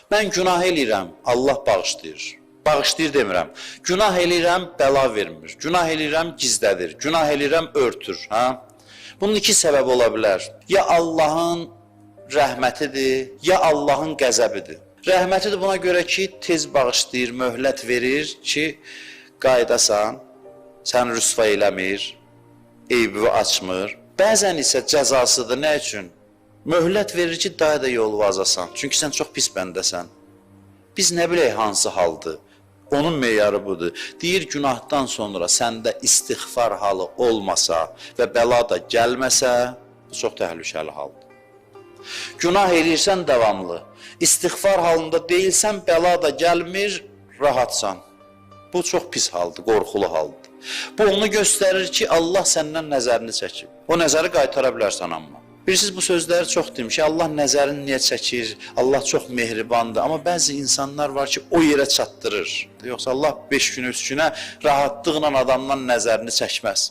Mən günah eləyirəm, Allah bağışlayır. Bağışlayır demirəm. Günah eləyirəm, bəla vermir. Günah eləyirəm, gizlədir. Günah eləyirəm, örtür. Bunun iki səbəbi ola bilər. Ya Allahın rəhmətidir, ya Allahın qəzəbidir. Rəhmətidir buna görə ki, tez bağışlayır, möhlət verir ki, qaydasan, səni rüsva eləmir, eybi açmır. Bəzən isə cəzasıdır. Nə üçün? Möhlət verir ki, daha da yolu vazasan. Çünki sən çox pis bəndəsən. Biz nə bilək hansı haldır? Onun meyarı budur. Deyir, günahdan sonra səndə istiğfar halı olmasa və bəla da gəlməsə, bu çox təhlükəli haldır. Günah eləyirsən davamlı. İstiğfar halında deyilsən, bəla da gəlmir, rahatsan. Bu çox pis haldır, qorxulu haldır. Bu onu göstərir ki, Allah səndən nəzərini çəkib. O nəzəri qaytara bilərsən amma. Bilirsiniz, bu sözləri çox demiş. Allah nəzərini niyə çəkir? Allah çox mehribandır. Amma bəzi insanlar var ki, o yerə çatdırır. Yoxsa Allah 5 gün, 3 günə rahatlıqla adamdan nəzərini çəkməz.